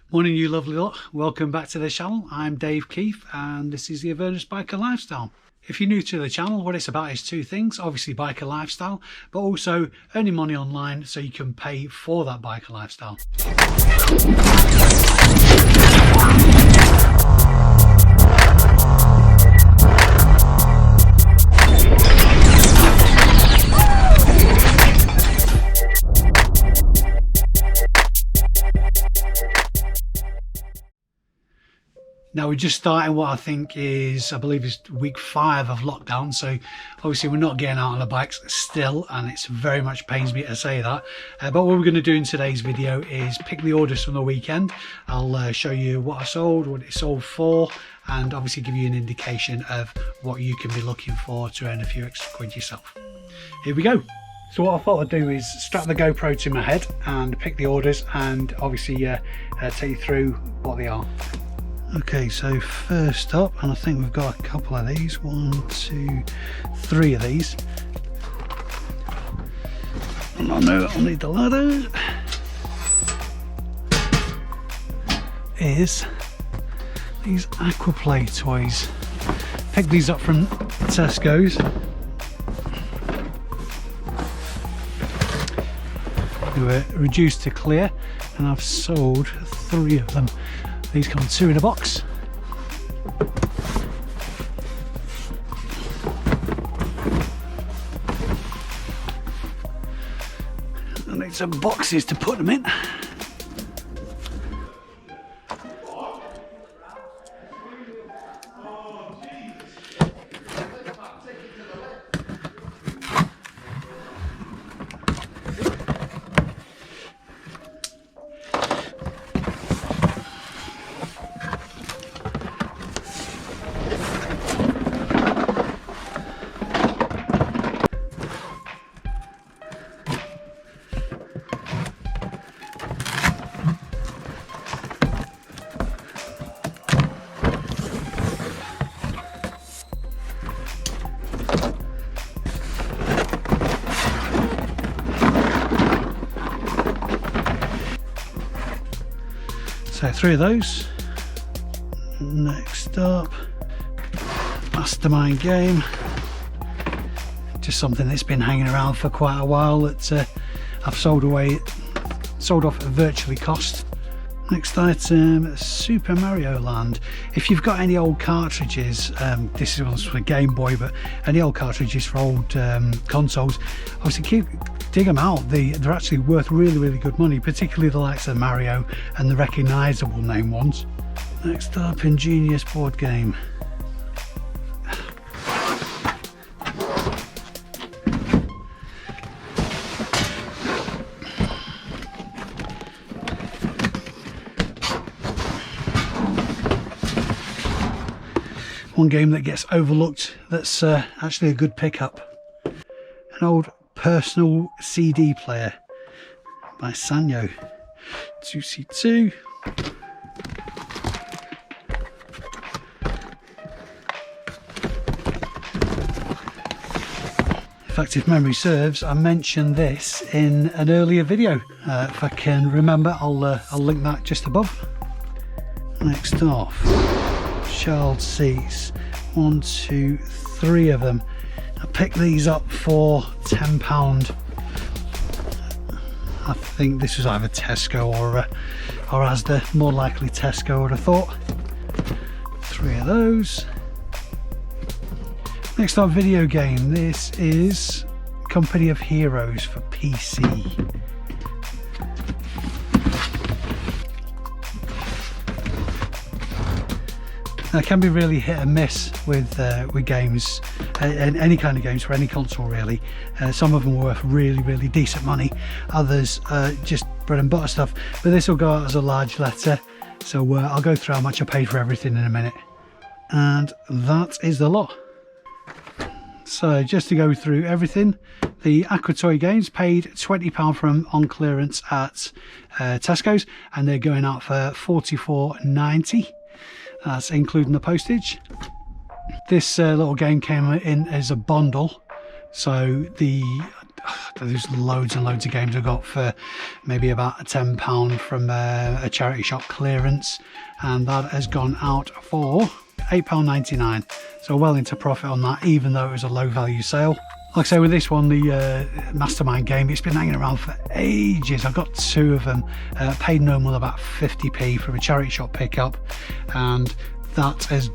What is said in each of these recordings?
Morning you lovely lot, welcome back to the channel. I'm Dave Keith and this is the Avernus Biker Lifestyle. If you're new to the channel, what it's about is two things: obviously biker lifestyle, but also earning money online so you can pay for that biker lifestyle. Now we're just starting what I believe is week 5 of lockdown, so obviously we're not getting out on the bikes still, and it's very much pains me to say that. But what we're going to do in today's video is pick the orders from the weekend. I'll show you what I sold, what it sold for, and obviously give you an indication of what you can be looking for to earn a few extra quid yourself. Here we go. So what I thought I'd do is strap the GoPro to my head and pick the orders, and obviously take you through what they are. Okay, so first up, and I think we've got a couple of these, 1, 2, 3 of these. And I know I'll need the ladder. Is these Aquaplay toys. Picked these up from Tesco's. They were reduced to clear, and I've sold 3 of them. These come 2 in a box. I need some boxes to put them in. So 3 of those. Next up, Mastermind game. Just something that's been hanging around for quite a while that I've sold off at virtually cost. Next item, Super Mario Land. If you've got any old cartridges, this is for Game Boy, but any old cartridges for old consoles, obviously dig them out. They're actually worth really good money, particularly the likes of Mario and the recognisable name ones. Next up, Ingenious board game. One game that gets overlooked that's actually a good pickup. An old personal CD player by Sanyo. 2C2. In fact, if memory serves, I mentioned this in an earlier video. If I can remember, I'll link that just above. Next off, child seats. 1, 2, 3 of them. I picked these up for £10. I think this was either Tesco or Asda, more likely Tesco I would have thought. 3 of those. Next up, video game. This is Company of Heroes for PC. It can be really hit and miss with games, and any kind of games for any console really. Some of them are worth really decent money, others just bread and butter stuff, but this will go out as a large letter, so I'll go through how much I paid for everything in a minute. And that is the lot. So just to go through everything, the Aquatoy games paid £20 from on clearance at Tesco's, and they're going out for £44.90. That's including the postage. This little game came in as a bundle, so there's loads and loads of games I got for maybe about £10 from a charity shop clearance, and that has gone out for £8.99, so well into profit on that, even though it was a low value sale. Like I say, with this one, the Mastermind game, it's been hanging around for ages. I got 2 of them, paid no more than about 50p from a charity shop pickup, and that has,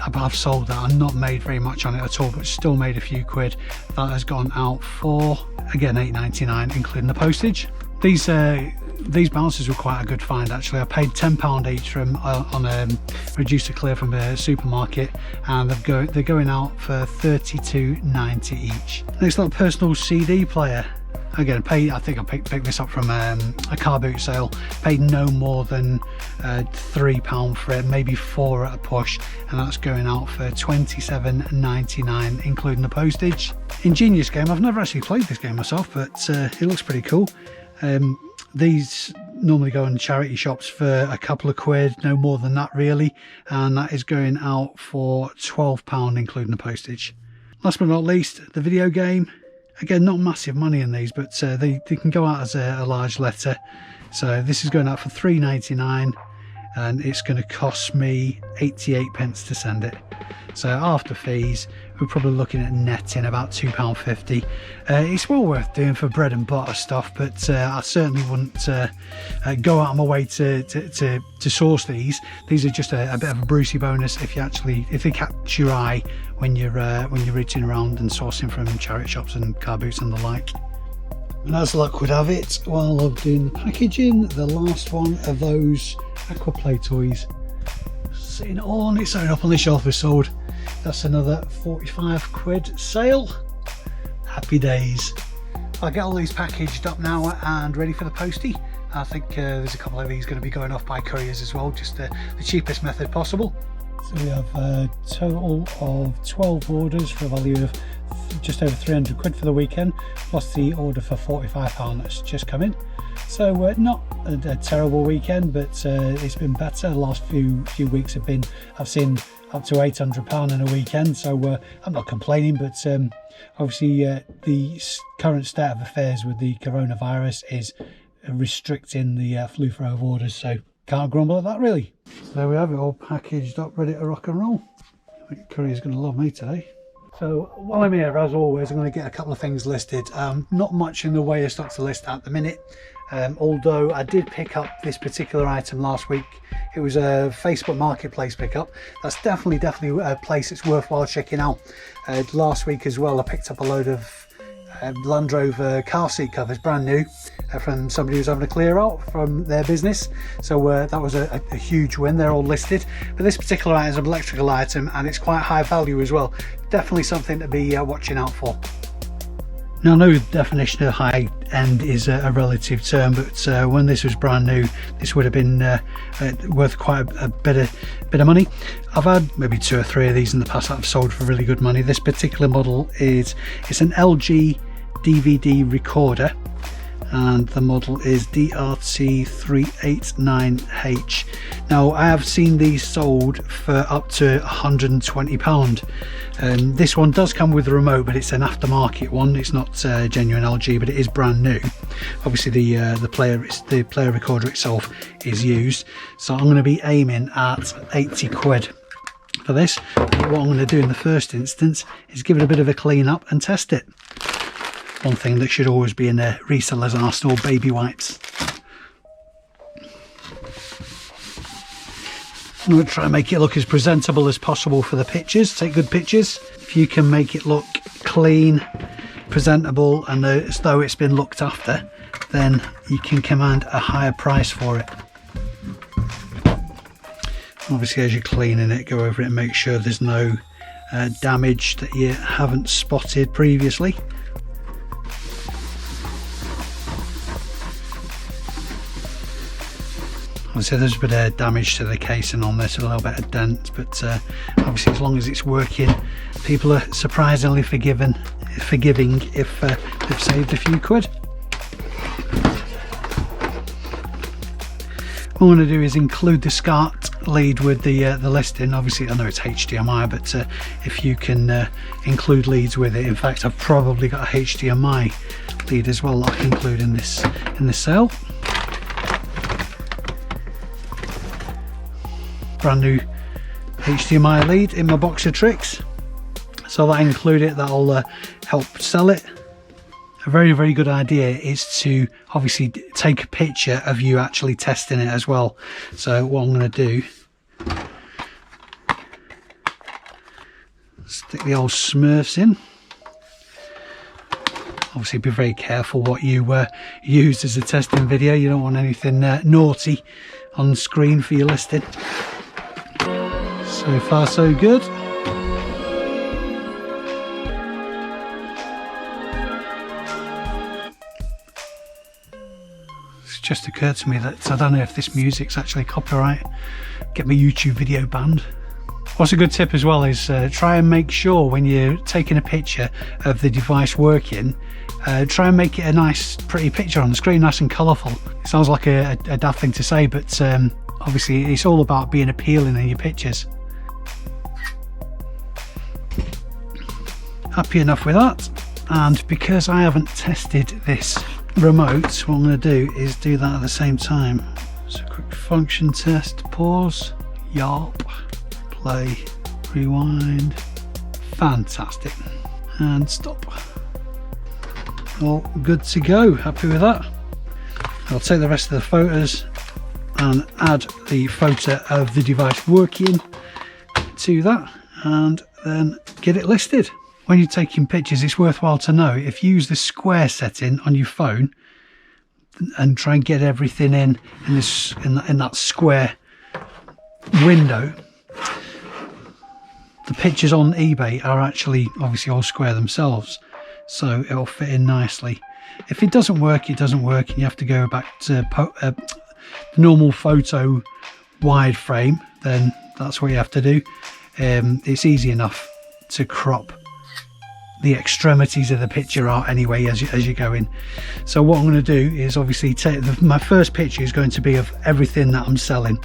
I've sold that and not made very much on it at all, but still made a few quid. That has gone out for, again, £8.99 including the postage. These bouncers were quite a good find actually. I paid £10 each from on a reduced to clear from a supermarket, and they're going out for £32.90 each. Next up, personal CD player. Again, I think I picked this up from a car boot sale. Paid no more than £3 for it, maybe 4 at a push, and that's going out for £27.99 including the postage. Ingenious game. I've never actually played this game myself, but it looks pretty cool. These normally go in charity shops for a couple of quid, no more than that really, and that is going out for £12 including the postage. Last but not least, the video game. Again, not massive money in these, but they can go out as a large letter. So this is going out for £3.99, and it's going to cost me 88p to send it. So after fees, we're probably looking at netting about £2.50. It's well worth doing for bread and butter stuff, but I certainly wouldn't go out of my way to source these. These are just a bit of a Brucey bonus if they catch your eye when you're reaching around and sourcing from charity shops and car boots and the like. And as luck would have it, while I'm doing the packaging, the last one of those Aquaplay toys, sitting on its own up on the shelf, is sold. That's another 45 quid sale. Happy days. I'll get all these packaged up now and ready for the postie. I think there's a couple of these going to be going off by couriers as well, just the cheapest method possible. So we have a total of 12 orders for a value of just over 300 quid for the weekend, plus the order for £45 that's just come in. So not a terrible weekend, but it's been better. The last few weeks I've seen up to £800 in a weekend, so I'm not complaining, but obviously the current state of affairs with the coronavirus is restricting the flow of orders, so can't grumble at that really. So there we have it, all packaged up, ready to rock and roll. I think courier's going to love me today. So while I'm here, as always, I'm going to get a couple of things listed. Not much in the way of stock to list at the minute, although I did pick up this particular item last week. It was a Facebook Marketplace pickup. That's definitely a place it's worthwhile checking out. Last week as well, I picked up a load of Land Rover car seat covers, brand new, from somebody who's having a clear out from their business. So that was a huge win. They're all listed, but this particular item is an electrical item, and it's quite high value as well. Definitely something to be watching out for. Now, I know the definition of high end is a relative term, but when this was brand new, this would have been worth quite a bit of money. I've had maybe 2 or 3 of these in the past that I've sold for really good money. This particular model it's an LG DVD recorder, and the model is DRT389H. Now, I have seen these sold for up to £120. This one does come with a remote, but it's an aftermarket one. It's not genuine LG, but it is brand new. Obviously the player recorder itself is used, so I'm going to be aiming at 80 quid for this. But what I'm going to do in the first instance is give it a bit of a clean up and test it. One thing that should always be in a reseller's arsenal: baby wipes. I'm going to try and make it look as presentable as possible for the pictures. Take good pictures. If you can make it look clean, presentable, and as though it's been looked after, then you can command a higher price for it. Obviously, as you're cleaning it, go over it and make sure there's no damage that you haven't spotted previously. Obviously there's a bit of damage to the casing on this, a little bit of dent, but obviously as long as it's working, people are surprisingly forgiving if they've saved a few quid. What I'm going to do is include the SCART lead with the listing. Obviously I know it's HDMI, but if you can include leads with it. In fact, I've probably got a HDMI lead as well that I can include in this sale. Brand new HDMI lead in my box of tricks, so that I include it. That'll help sell it. A very, very good idea is to obviously take a picture of you actually testing it as well. So what I'm going to do, stick the old Smurfs in. Obviously be very careful what you use as a testing video. You don't want anything naughty on screen for your listing. So far so good. Just occurred to me that I don't know if this music's actually copyright, get my YouTube video banned. What's a good tip as well is try and make sure when you're taking a picture of the device working, try and make it a nice pretty picture on the screen, nice and colourful. It sounds like a daft thing to say, but obviously it's all about being appealing in your pictures. Happy enough with that. And because I haven't tested this remote, what I'm going to do is do that at the same time. So quick function test, pause, yarp, play, rewind, fantastic, and stop. All good to go, happy with that. I'll take the rest of the photos and add the photo of the device working to that and then get it listed. When you're taking pictures, it's worthwhile to know if you use the square setting on your phone and try and get everything in that square window, the pictures on eBay are actually obviously all square themselves, so it'll fit in nicely. If it doesn't work, it doesn't work, and you have to go back to the normal photo wide frame, then that's what you have to do. It's easy enough to crop the extremities of the picture out anyway as you go in. So what I'm going to do is obviously take my first picture is going to be of everything that I'm selling.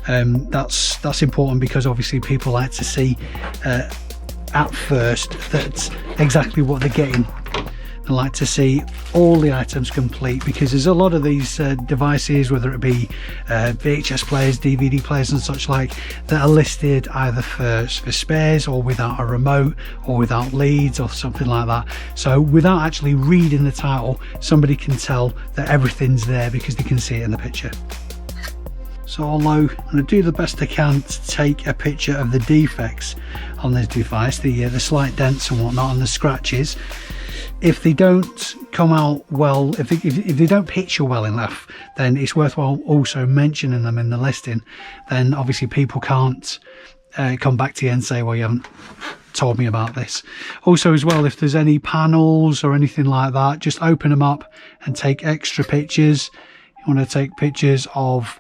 That's important because obviously people like to see at first that's exactly what they're getting. They like to see all the items complete, because there's a lot of these devices, whether it be VHS players, DVD players and such like, that are listed either for spares or without a remote or without leads or something like that. So without actually reading the title, somebody can tell that everything's there because they can see it in the picture. So although I'm going to do the best I can to take a picture of the defects on this device, the slight dents and whatnot and the scratches, if they don't come out well, if they don't picture well enough, then it's worthwhile also mentioning them in the listing. Then obviously people can't come back to you and say, well, you haven't told me about this. Also as well, if there's any panels or anything like that, just open them up and take extra pictures. You want to take pictures of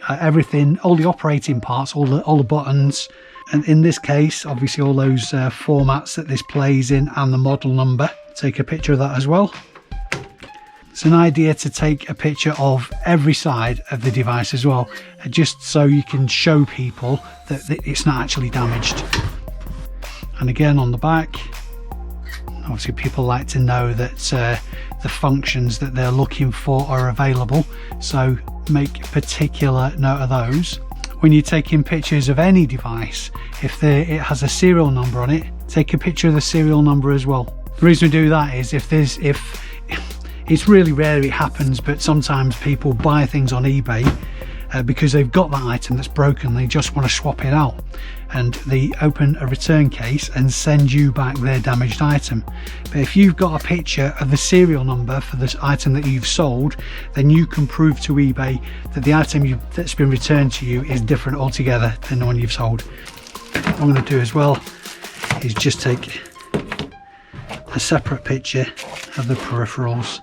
everything, all the operating parts, all the buttons, and in this case obviously all those formats that this plays in and the model number. Take a picture of that as well. It's an idea to take a picture of every side of the device as well, just so you can show people that it's not actually damaged. And again on the back, obviously people like to know that the functions that they're looking for are available, so make particular note of those. When you're taking pictures of any device, if it has a serial number on it, take a picture of the serial number as well. The reason we do that is if it's really rare it happens, but sometimes people buy things on eBay because they've got that item that's broken, they just want to swap it out, and they open a return case and send you back their damaged item. But if you've got a picture of the serial number for this item that you've sold, then you can prove to eBay that the item that's been returned to you is different altogether than the one you've sold. What I'm going to do as well is just take a separate picture of the peripherals.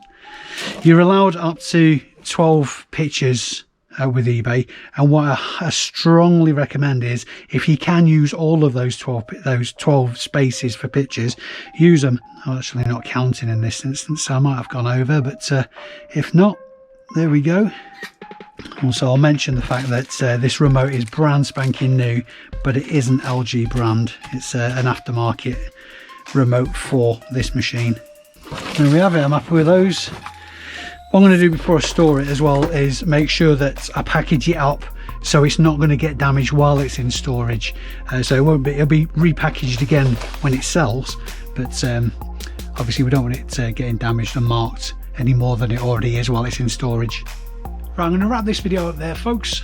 You're allowed up to 12 pictures with eBay, and what I strongly recommend is, if you can use all of those 12 spaces for pictures, use them. I'm actually not counting in this instance, so I might have gone over, but if not, there we go. Also, I'll mention the fact that this remote is brand spanking new, but it isn't LG brand. It's an aftermarket remote for this machine. There we have it. I'm happy with those. What I'm going to do before I store it as well is make sure that I package it up so it's not going to get damaged while it's in storage. So it won't be, it'll be repackaged again when it sells, but obviously we don't want it getting damaged and marked any more than it already is while it's in storage. Right, I'm going to wrap this video up there, folks.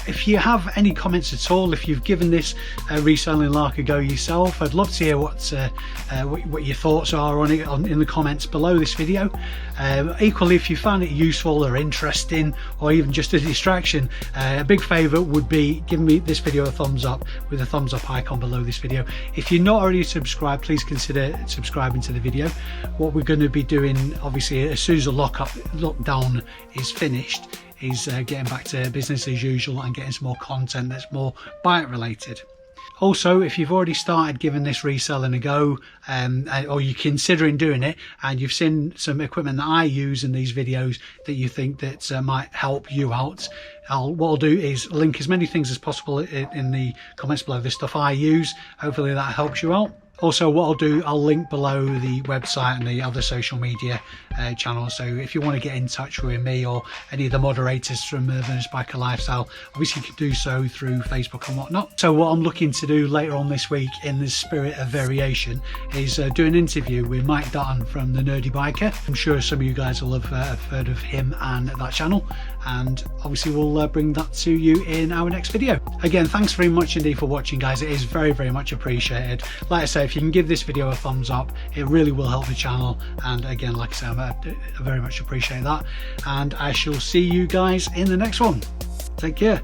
If you have any comments at all, if you've given this reselling lark a go yourself, I'd love to hear what your thoughts are on it in the comments below this video. Equally, if you found it useful or interesting, or even just a distraction, a big favour would be giving me this video a thumbs up with a thumbs up icon below this video. If you're not already subscribed, please consider subscribing to the video. What we're going to be doing, obviously, as soon as the lockdown is finished, is getting back to business as usual and getting some more content that's more bike related. Also, if you've already started giving this reselling a go, or you're considering doing it, and you've seen some equipment that I use in these videos that you think that might help you out, what I'll do is link as many things as possible in the comments below, the stuff I use. Hopefully that helps you out. Also, what I'll do, I'll link below the website and the other social media channels. So if you want to get in touch with me or any of the moderators from Urbanist Biker Lifestyle, obviously you can do so through Facebook and whatnot. So what I'm looking to do later on this week, in the spirit of variation, is do an interview with Mike Dutton from The Nerdy Biker. I'm sure some of you guys will have heard of him and that channel, and obviously we'll bring that to you in our next video. Again, thanks very much indeed for watching, guys. It is very, very much appreciated. Like I say, if you can give this video a thumbs up, it really will help the channel, and again, like I say, I very much appreciate that, and I shall see you guys in the next one. Take care.